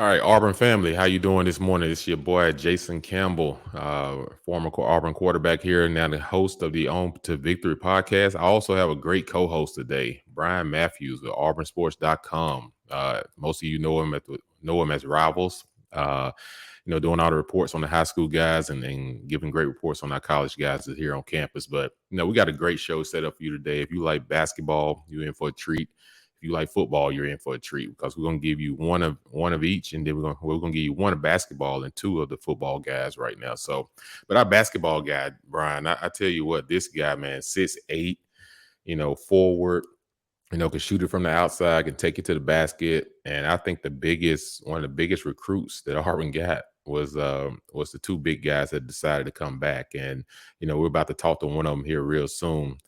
All right, Auburn family, how you doing this morning? It's your boy Jason Campbell, former Auburn quarterback here, and now the host of the On to Victory podcast. I also have a great co-host today, Bryan Matthews with AuburnSports.com. Most of you know him as Rivals. Doing all the reports on the high school guys and giving great reports on our college guys that are here on campus. But we got a great show set up for you today. If you like basketball, you're in for a treat. If you like football, you're in for a treat because we're going to give you one of each, and then we're going to give you one of basketball and two of the football guys right now. So, but our basketball guy, Bryan, I tell you what, this guy, man, 6'8", forward, can shoot it from the outside, can take it to the basket, and I think one of the biggest recruits that Auburn got was the two big guys that decided to come back, and we're about to talk to one of them here real soon.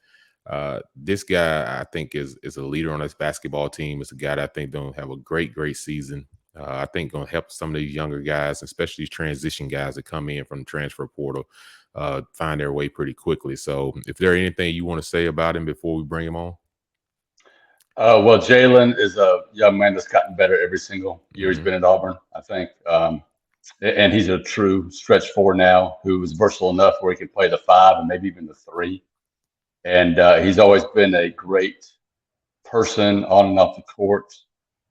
This guy, I think, is a leader on this basketball team. It's a guy that I think going to have a great season. I think going to help some of these younger guys, especially these transition guys that come in from the transfer portal, find their way pretty quickly. So if there anything you want to say about him before we bring him on? Well, Jaylin is a young man that's gotten better every single year he's Mm-hmm. been at Auburn, I think. And he's a true stretch four now who is versatile enough where he can play the five and maybe even the three. And he's always been a great person on and off the court,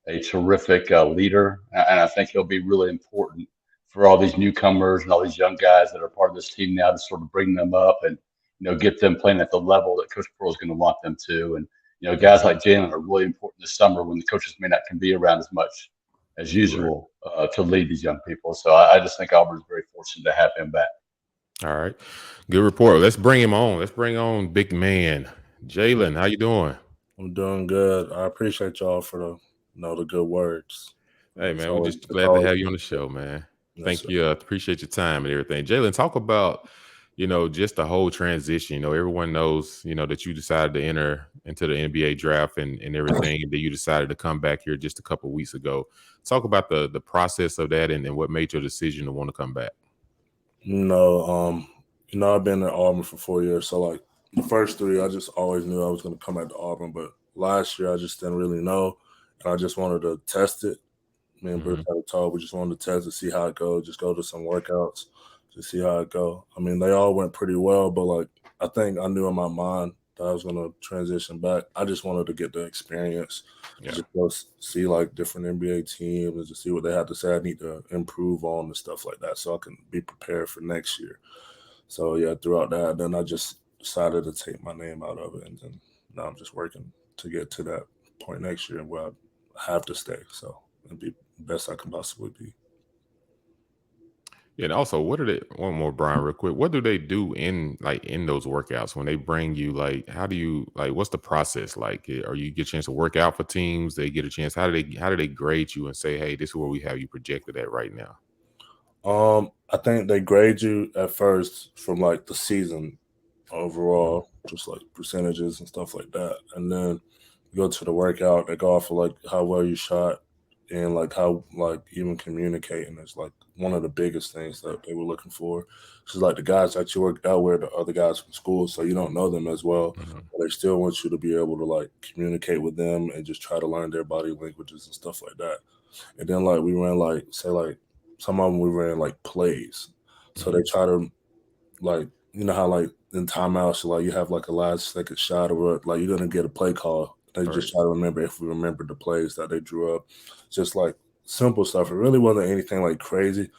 a terrific leader. And I think he'll be really important for all these newcomers and all these young guys that are part of this team now to sort of bring them up and, get them playing at the level that Coach Pearl is going to want them to. And, guys like Jaylin are really important this summer when the coaches may not can be around as much as usual to lead these young people. So I just think Auburn's very fortunate to have him back. All right. Good report. Let's bring him on. Let's bring on big man. Jaylin, how you doing? I'm doing good. I appreciate y'all for the good words. Hey, man, we're just glad to have you on the show, man. Yes, Thank sir. you. Appreciate your time and everything. Jaylin, talk about, just the whole transition. Everyone knows, that you decided to enter into the NBA draft and everything, and that you decided to come back here just a couple of weeks ago. Talk about the process of that and what made your decision to want to come back. I've been at Auburn for 4 years, so like the first three, I just always knew I was going to come back to Auburn. But last year, I just didn't really know, and I just wanted to test it. Me and Bruce had a talk. We just wanted to test to see how it goes. Just go to some workouts to see how it go. I mean, they all went pretty well, but like I think I knew in my mind that I was going to transition back. I just wanted to get the experience, just go see like different NBA teams and just see what they had to say. I need to improve on and stuff like that, so I can be prepared for next year. So yeah, throughout that, then I just decided to take my name out of it, and then now I'm just working to get to that point next year where I have to stay. So it'd be the best I can possibly be. Yeah, and also, one more, Brian, real quick. What do they do in those workouts when they bring you? Like, how do you what's the process like? Are you get a chance to work out for teams? They get a chance. How do they grade you and say, hey, this is where we have you projected at right now? I think they grade you at first from like the season overall, just like percentages and stuff like that, and then you go to the workout. They go off of like how well you shot and like how like even communicating is like one of the biggest things that they were looking for. Because like the guys that you worked out with, the other guys from school, so you don't know them as well. But they still want you to be able to like communicate with them and just try to learn their body languages and stuff like that. And then like we ran like say like some of them we ran like plays. So they try to like how like in timeouts like you have like a last second shot or like you're gonna get a play call. They just try to remember if we remember the plays that they drew up. Just like simple stuff. It really wasn't anything like crazy,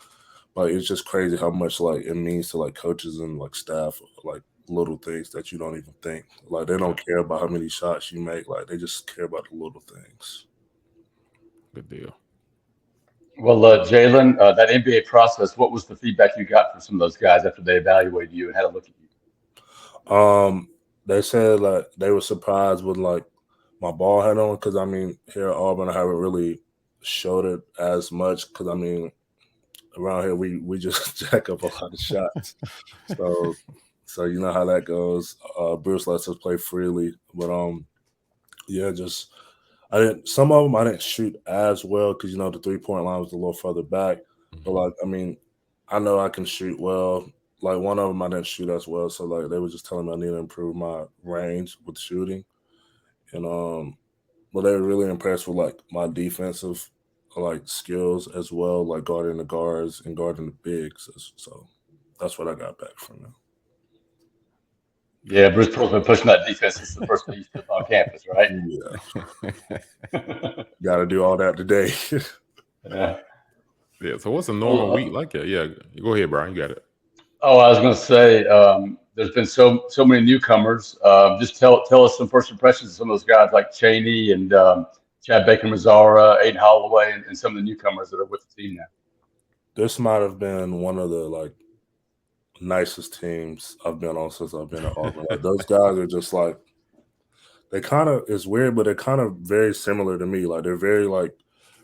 but it's just crazy how much like it means to like coaches and like staff, like little things that you don't even think. Like they don't care about how many shots you make. Like they just care about the little things. Good deal. Well, Jaylin, that NBA process, what was the feedback you got from some of those guys after they evaluated you and had a look at you? They said like they were surprised with like my ball head on because I mean here at Auburn I haven't really showed it as much because I mean around here we just jack up a lot of shots, so you know how that goes. Bruce lets us play freely, but yeah, just I didn't. Some of them I didn't shoot as well because the 3-point line was a little further back. But like I mean, I know I can shoot well. Like one of them I didn't shoot as well, so like they were just telling me I need to improve my range with shooting, and but they were really impressed with like my defensive like skills as well, like guarding the guards and guarding the bigs. So that's what I got back from them. Yeah, Bruce Pearl's been pushing that defense since the first day you stepped on campus, right? Yeah, got to do all that today. Yeah. Yeah. So what's a normal week like? Yeah. Go ahead, Brian. You got it. Oh, I was going to say, there's been so many newcomers. Just tell us some first impressions of some of those guys like Cheney and Chad Baker Mazzara, Aiden Holloway, and some of the newcomers that are with the team now. This might have been one of the like nicest teams I've been on since I've been at Auburn. Like, those guys are just like, they kind of, it's weird, but they're kind of very similar to me. Like, they're very like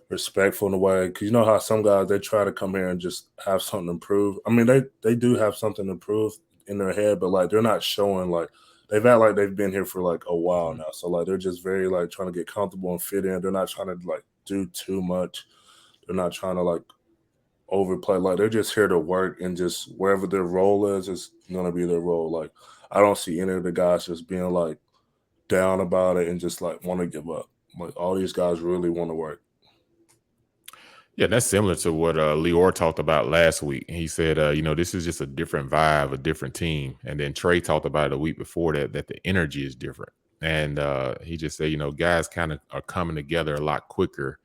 respectful in a way, because you know how some guys, they try to come here and just have something to prove. I mean, they do have something to prove in their head, but like they're not showing, like they've act like they've been here for like a while now. So like they're just very like trying to get comfortable and fit in. They're not trying to like do too much. They're not trying to like overplay. Like, they're just here to work, and just wherever their role is gonna be their role. Like, I don't see any of the guys just being like down about it and just like want to give up. Like, all these guys really want to work. Yeah, that's similar to what Lior talked about last week. He said, this is just a different vibe, a different team. And then Trey talked about it a week before that the energy is different. And he just said, guys kind of are coming together a lot quicker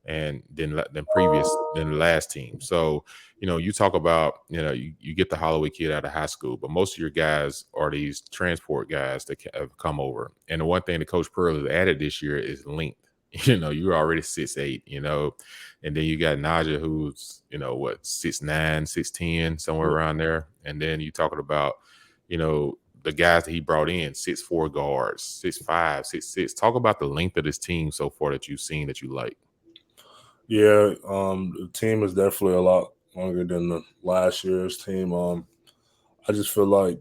and than the last team. So, you talk about, you get the Holloway kid out of high school, but most of your guys are these transport guys that have come over. And the one thing that Coach Pearl has added this year is length. You're already 6'8", and then you got Naja, who's, 6'9", 6'10", somewhere around there. And then you talking about, the guys that he brought in, 6'4" guards, 6'5", 6'6". Talk about the length of this team so far that you've seen that you like. Yeah, the team is definitely a lot longer than the last year's team. I just feel like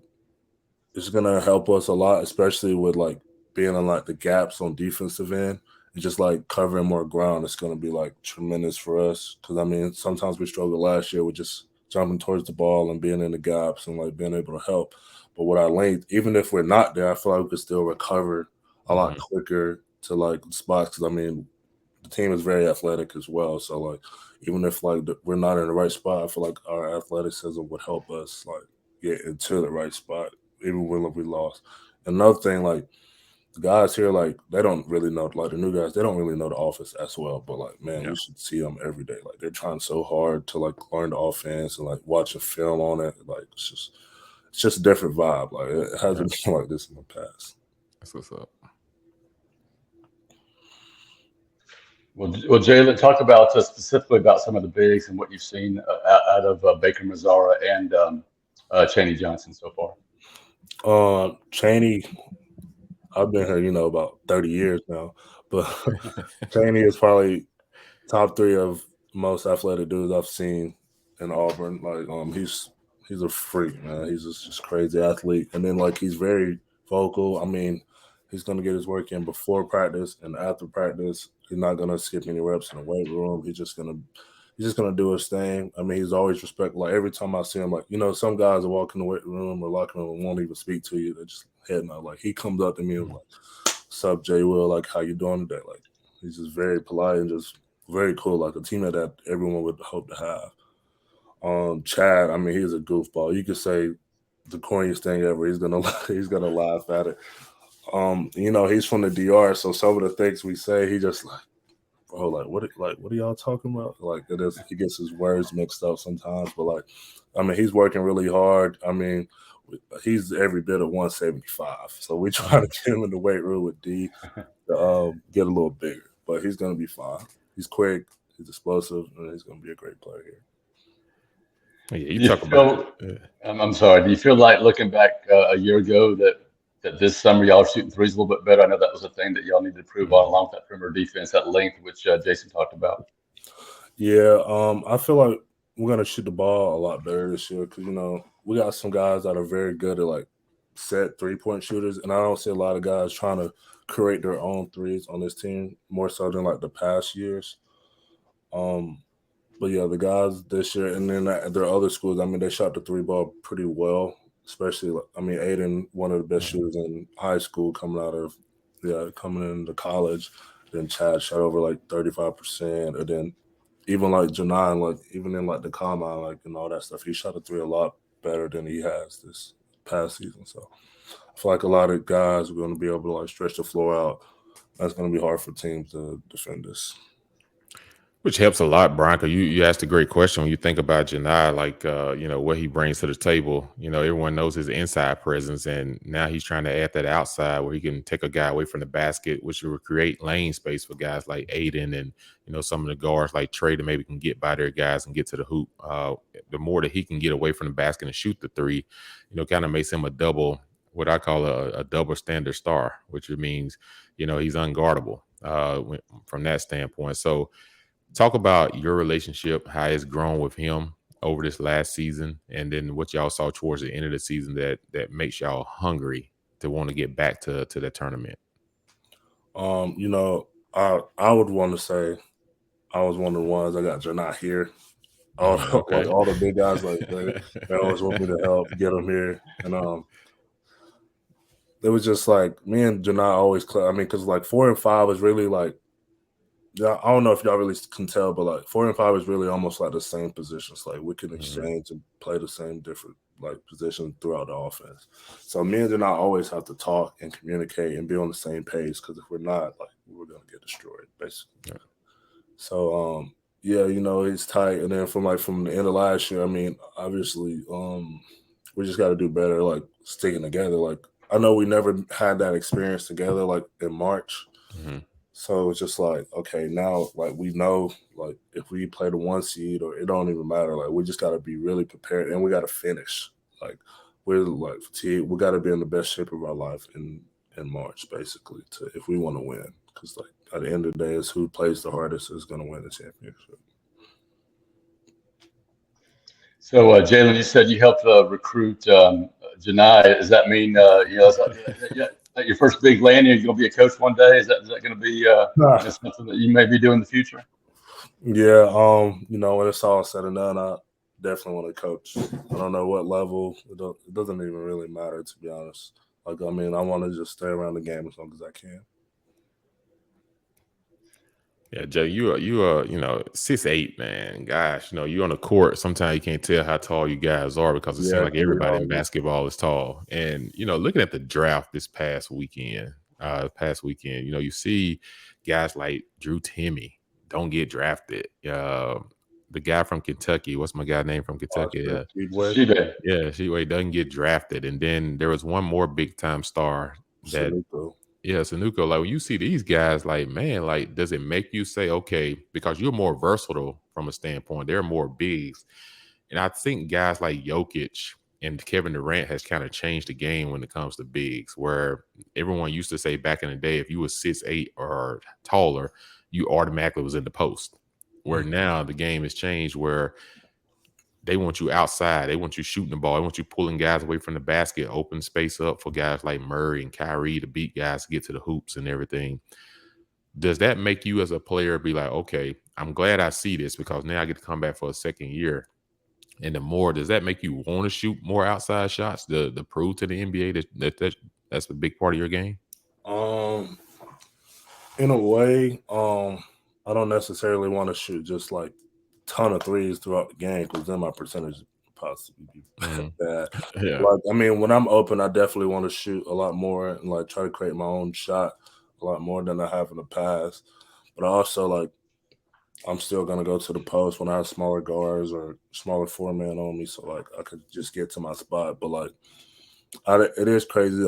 it's gonna help us a lot, especially with like being in like the gaps on defensive end and just like covering more ground. It's gonna be like tremendous for us, because I mean, sometimes we struggled last year with just jumping towards the ball and being in the gaps and like being able to help. But with our length, even if we're not there, I feel like we could still recover a lot quicker to like spots. Because I mean, the team is very athletic as well. So like, even if like we're not in the right spot, I feel like our athleticism would help us like get into the right spot, even when we lost. Another thing, like, the guys here, like, they don't really know, like the new guys, they don't really know the offense as well. But like, man, we should see them every day. Like, they're trying so hard to like learn the offense and like watch a film on it. Like, it's just a different vibe. Like, it hasn't been like this in the past. That's what's up. Well, Jaylin, talk about specifically about some of the bigs and what you've seen out of Baker Mazzara and Cheney Johnson so far. Cheney, I've been here, about 30 years now, but Cheney is probably top 3 of most athletic dudes I've seen in Auburn. Like, he's a freak, man. He's just crazy athlete, and then like he's very vocal. I mean, he's gonna get his work in before practice and after practice. He's not gonna skip any reps in the weight room. He's just gonna do his thing. I mean, he's always respectful. Like, every time I see him, like, some guys will walk in the weight room or locker room and won't even speak to you. They just head nod. Like, he comes up to me and like, "What's up, Jay Will? Like, how you doing today?" Like, he's just very polite and just very cool. Like a teammate that everyone would hope to have. Chad, I mean, he's a goofball. You could say the corniest thing ever. He's gonna laugh at it. He's from the DR, so some of the things we say, he just like, bro, what are y'all talking about? Like, he gets his words mixed up sometimes, but like, I mean, he's working really hard. I mean, he's every bit of 175, so we try to get him in the weight room with D to get a little bigger, but he's gonna be fine. He's quick, he's explosive, and he's gonna be a great player here. Yeah, you talk about. I'm sorry. Do you feel like looking back a year ago that this summer y'all are shooting threes a little bit better? I know that was a thing that y'all needed to prove on, along with that perimeter defense, that length, which Jason talked about. Yeah, I feel like we're gonna shoot the ball a lot better this year, because we got some guys that are very good at like set 3-point shooters, and I don't see a lot of guys trying to create their own threes on this team, more so than like the past years. But yeah, the guys this year, and then there are other schools. I mean, they shot the 3 ball pretty well, especially. I mean, Aiden, one of the best shooters in high school, coming into college. Then Chad shot over like 35%, and then even like Janine, like even in like the combine, like and all that stuff, he shot a three a lot better than he has this past season. So I feel like a lot of guys are going to be able to like stretch the floor out. That's going to be hard for teams to defend this. Which helps a lot, Brian, because you asked a great question when you think about Janai, like, what he brings to the table. Everyone knows his inside presence, and now he's trying to add that outside where he can take a guy away from the basket, which will create lane space for guys like Aiden and, some of the guards like Trey that maybe can get by their guys and get to the hoop. The more that he can get away from the basket and shoot the three, kind of makes him a double, what I call a double standard star, which means, he's unguardable from that standpoint. So, talk about your relationship, how it's grown with him over this last season, and then what y'all saw towards the end of the season that makes y'all hungry to want to get back to that tournament. I would want to say I was one of the ones I got Janai here. Okay. Like all the big guys, like they always want me to help get them here, and it was just like me and Janai always. Because like 4 and 5 was really like. Yeah, I don't know if y'all really can tell, but like 4 and 5 is really almost like the same positions. Like we can exchange and play the same different like positions throughout the offense. So me and Janai always have to talk and communicate and be on the same page, because if we're not, like we're gonna get destroyed, basically. Yeah. So it's tight. And then from the end of last year, obviously, we just got to do better, like sticking together. Like I know we never had that experience together, like in March. Mm-hmm. So it's just like, okay, now like we know, like if we play the 1 seed, or it don't even matter. Like we just got to be really prepared, and we got to finish. Like we're like fatigued. We got to be in the best shape of our life in March, basically, if we want to win. Because like at the end of the day, it's who plays the hardest is going to win the championship. So Jaylin, you said you helped recruit Janai. Does that mean is that your first big landing? You're going to be a coach one day? Is that going to be something that you may be doing in the future? Yeah, when it's all said and done, I definitely want to coach. I don't know what level. It doesn't even really matter, to be honest. Like I want to just stay around the game as long as I can. Yeah, Joe, you are 6'8", man. Gosh, you on the court. Sometimes you can't tell how tall you guys are, because it seems like everybody in basketball is tall. And looking at the draft this past weekend, you see guys like Drew Timmy don't get drafted. The guy from Kentucky, what's my guy name from Kentucky? Sheeway doesn't get drafted. And then there was one more big time star that. Sanuko, like when you see these guys, like, man, like, does it make you say, okay, because you're more versatile from a standpoint, they're more bigs. And I think guys like Jokic and Kevin Durant has kind of changed the game when it comes to bigs, where everyone used to say back in the day, if you were 6'8" or taller, you automatically was in the post. Where now the game has changed, where they want you outside. They want you shooting the ball. They want you pulling guys away from the basket, open space up for guys like Murray and Kyrie to beat guys to get to the hoops and everything. Does that make you as a player be like, okay, I'm glad I see this, because now I get to come back for a second year? And does that make you want to shoot more outside shots to prove to the NBA that's a big part of your game? In a way, I don't necessarily want to shoot just like ton of threes throughout the game, because then my percentage possibly be bad. Yeah. Like when I'm open, I definitely want to shoot a lot more and like try to create my own shot a lot more than I have in the past. But I also like I'm still gonna go to the post when I have smaller guards or smaller 4-man on me, so like I could just get to my spot. But like it is crazy.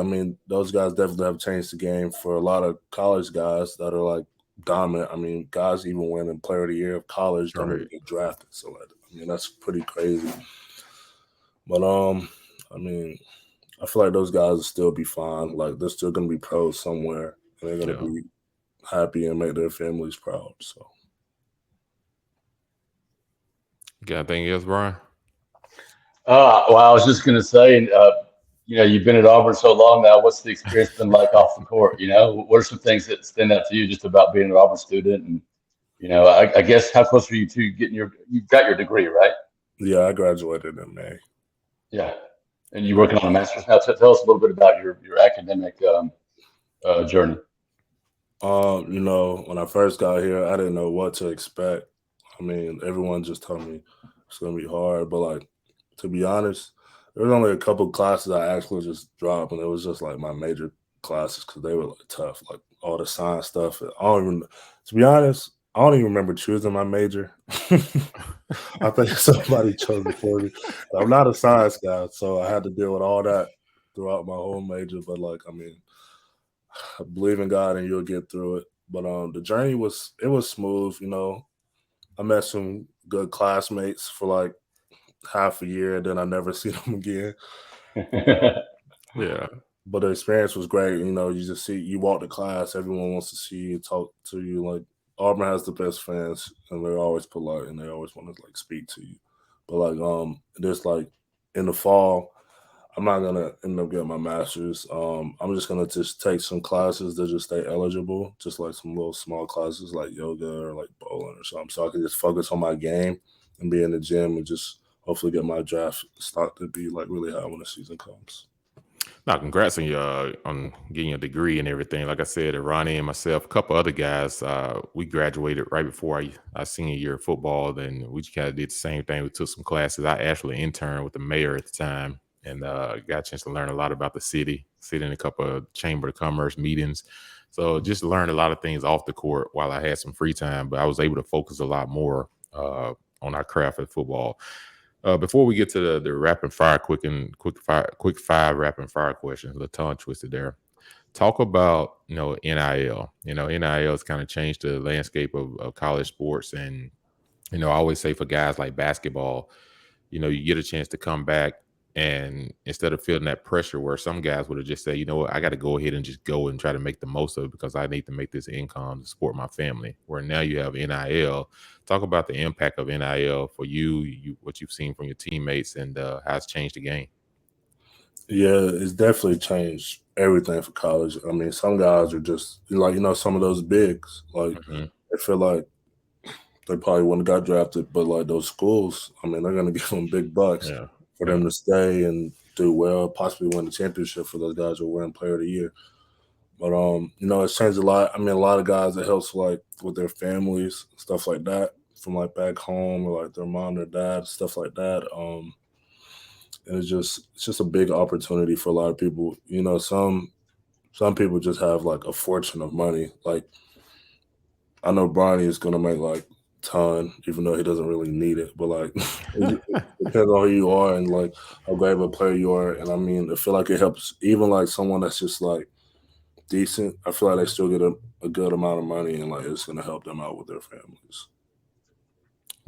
Those guys definitely have changed the game for a lot of college guys that are like dominant. Guys even winning Player of the Year of college don't even get drafted. So that's pretty crazy. But I feel like those guys will still be fine. Like they're still gonna be pros somewhere, and they're gonna be happy and make their families proud. So. Got anything else, Brian? Well, I was just gonna say, you've been at Auburn so long now. What's the experience been like off the court? What are some things that stand out to you just about being an Auburn student? And I guess how close are you to getting you've got your degree, right? Yeah, I graduated in May. Yeah, and you're working on a master's now. Tell us a little bit about your academic journey. When I first got here, I didn't know what to expect. I mean, everyone just told me it's gonna be hard, but like to be honest, there was only a couple classes I actually just dropped, and it was just like my major classes because they were like tough, like all the science stuff. I don't even, to be honest, I don't even remember choosing my major. I think somebody chose it for me. I'm not a science guy, so I had to deal with all that throughout my whole major. But like, I mean, I believe in God and you'll get through it. But the journey was smooth. You know, I met some good classmates for like half a year, and then I never seen them again. Yeah. But the experience was great. You know, you just see, you walk to class, everyone wants to see you, talk to you. Like Auburn has the best fans, and they're always polite, and they always want to like speak to you. But like, there's like in the fall, I'm not gonna end up getting my master's. I'm just gonna just take some classes to just stay eligible, just like some little small classes like yoga or like bowling or something, so I can just focus on my game and be in the gym and just hopefully get my draft stock to be like really high when the season comes. Now, congrats on getting your degree and everything. Like I said, Ronnie and myself, a couple other guys, we graduated right before our senior year of football. Then we kind of did the same thing. We took some classes. I actually interned with the mayor at the time and got a chance to learn a lot about the city, sit in a couple of chamber of commerce meetings. So just learned a lot of things off the court while I had some free time. But I was able to focus a lot more on our craft of football. Before we get to the rapid fire, quick five rapid fire questions, a little tongue twisted there. Talk about NIL. NIL has kind of changed the landscape of college sports, and I always say for guys like basketball, you get a chance to come back and instead of feeling that pressure where some guys would have just said, you know what, I got to go ahead and just go and try to make the most of it because I need to make this income to support my family. Where now you have NIL. Talk about the impact of NIL for you what you've seen from your teammates and how it's changed the game. Yeah, it's definitely changed everything for college. I mean, some guys are just like, some of those bigs, like Mm-hmm. they feel like they probably wouldn't have got drafted, but like those schools, I mean, they're gonna give them big bucks Yeah. for them to stay and do well, possibly win the championship for those guys who win Player of the Year. But it's changed a lot. I mean, a lot of guys it helps like with their families, stuff like that, from like back home or like their mom, their dad, stuff like that. And it's just a big opportunity for a lot of people. Some people just have like a fortune of money. Like I know Bronny is gonna make like ton, even though he doesn't really need it. But like it depends on who you are and like how great of a player you are. And I mean, I feel like it helps even like someone that's just like decent. I feel like they still get a good amount of money and like it's gonna help them out with their families.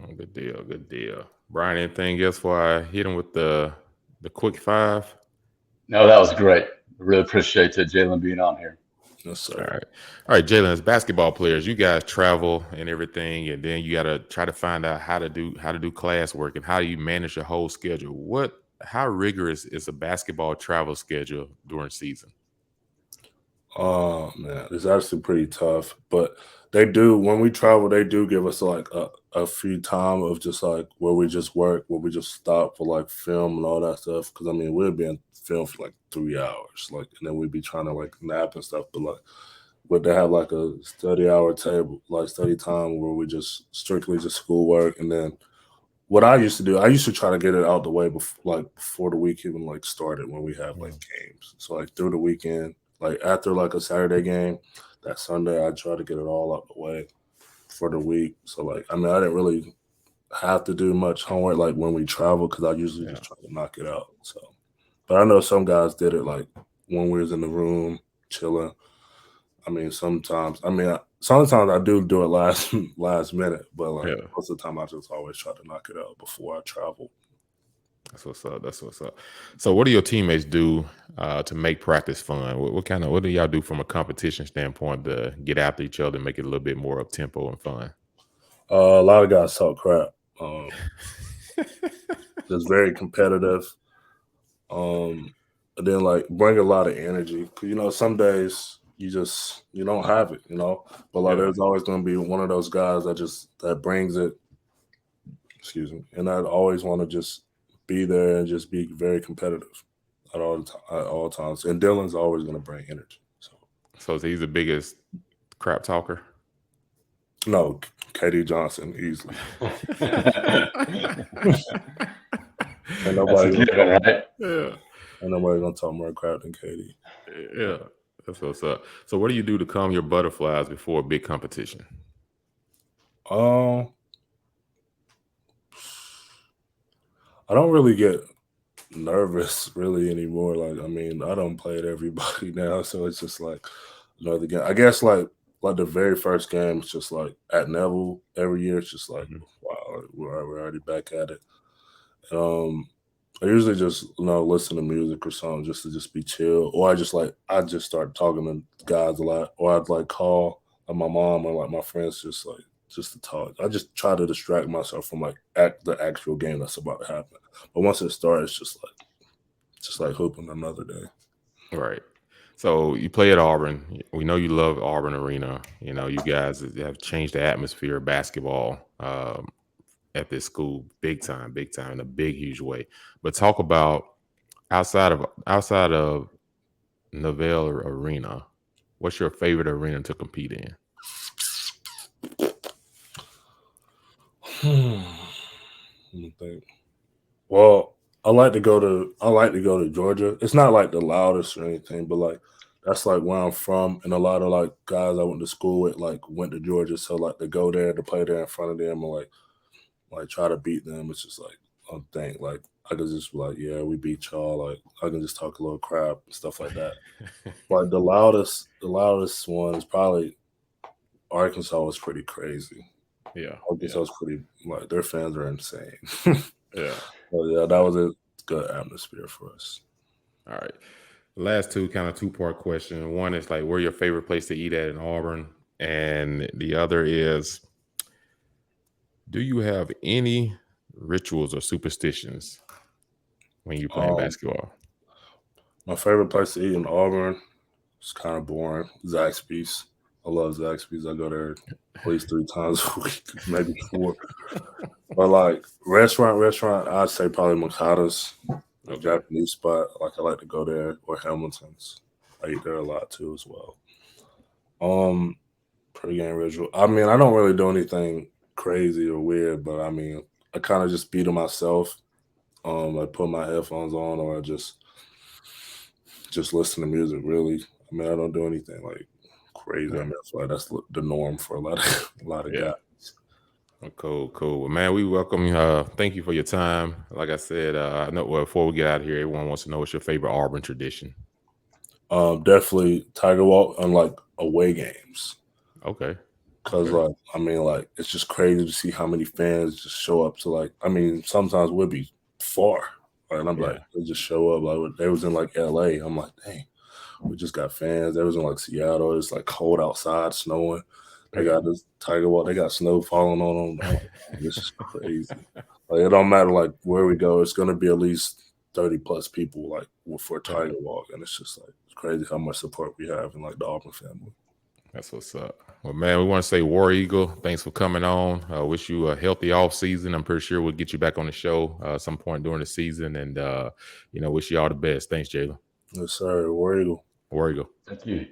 Oh, good deal. Good deal. Brian, anything else before I hit him with the quick five? No, that was great. Really appreciate Jaylin being on here. Yes, All sir. right, Jaylin. As basketball players, you guys travel and everything, and then you got to try to find out how to do class work and how you manage your whole schedule. How rigorous is a basketball travel schedule during season? Oh man, it's actually pretty tough. But they do when we travel, they do give us like a free time of just like where we just work, where we just stop for like film and all that stuff. Cause I mean we'll be in film for like 3 hours, like and then we'd be trying to like nap and stuff. But they have like a study hour table, like study time where we just strictly just schoolwork. And then what I used to do, I used to try to get it out the way before the week even like started when we have like games. So like through the weekend, like after like a Saturday game, that Sunday I try to get it all out the way for the week. So like I mean I didn't really have to do much homework like when we travel because I usually just try to knock it out. So, but I know some guys did it like when we was in the room chilling. I mean sometimes sometimes I do it last minute, but like Yeah. most of the time I just always try to knock it out before I travel. That's what's up. That's what's up. So, what do your teammates do to make practice fun? What do y'all do from a competition standpoint to get after each other and make it a little bit more up tempo and fun? A lot of guys talk crap. Just very competitive. And then like bring a lot of energy. 'Cause, some days you don't have it. But like Yeah. there's always going to be one of those guys that brings it. Excuse me. And I'd always want to just be there and just be very competitive at all times. And Dylan's always going to bring energy. So So, he's the biggest crap talker. no, KD Johnson easily. And That's a nobody, given, right? Yeah. and nobody gonna talk more crap than KD. Yeah. That's what's up. So what do you do to calm your butterflies before a big competition? I don't really get nervous really anymore. Like, I mean, I don't play at everybody now, so it's just like another game. I guess like the very first game, it's just like at Neville every year. It's just like wow, we're already back at it. I usually just listen to music or something just to just be chill, or I just start talking to guys a lot, or I'd like call my mom or like my friends just to talk. I just try to distract myself from like the actual game that's about to happen. But once it starts, it's just like hooping another day. Right. So you play at Auburn. We know you love Auburn Arena. You know, you guys have changed the atmosphere of basketball at this school big time, in a big, huge way. But talk about outside of Neville Arena, what's your favorite arena to compete in? Let me think. Well, I like to go to Georgia. It's not like the loudest or anything, but like that's like where I'm from, and a lot of like guys I went to school with like went to Georgia, so like to go there to play there in front of them and like try to beat them. It's just like I think like I could just be like, yeah, we beat y'all. Like I can just talk a little crap and stuff like that. Like the loudest one is probably Arkansas was pretty crazy. Yeah. Arkansas was pretty like their fans are insane. Yeah. So yeah, that was a good atmosphere for us. All right. Last kind of two-part question. One is like, where your favorite place to eat at in Auburn? And the other is, do you have any rituals or superstitions when you're playing basketball? My favorite place to eat in Auburn is kind of boring. Zaxby's. I love Zaxby's. I go there at least 3 times a week, maybe 4. But like restaurant, I'd say probably Makata's, a Japanese spot. Like I like to go there, or Hamilton's. I eat there a lot too as well. Pre-game ritual. I mean, I don't really do anything crazy or weird, but I mean, I kind of just beat it myself. I put my headphones on, or I just listen to music. Really, I mean, I don't do anything like crazy. I mean, that's the norm for a lot of guys. Cool. Well, man, we welcome you. Thank you for your time. Like I said, I know before we get out of here, everyone wants to know what's your favorite Auburn tradition. Definitely Tiger Walk on like away games. Okay. Because like I mean, like it's just crazy to see how many fans just show up to like. I mean, sometimes we'll be far, and I'm like, they just show up. Like they was in like LA. I'm like, dang, we just got fans. They was in like Seattle. It's like cold outside, snowing. They got this Tiger Walk. They got snow falling on them. Like, this is crazy. Like it don't matter like where we go. It's gonna be at least 30 plus people like for Tiger Walk, and it's just like it's crazy how much support we have in like the Auburn family. That's what's up. Well, man, we want to say War Eagle, thanks for coming on. Wish you a healthy off season. I'm pretty sure we'll get you back on the show some point during the season, and wish you all the best. Thanks, Jaylin. Yes, sir. War Eagle. War Eagle. Thank you.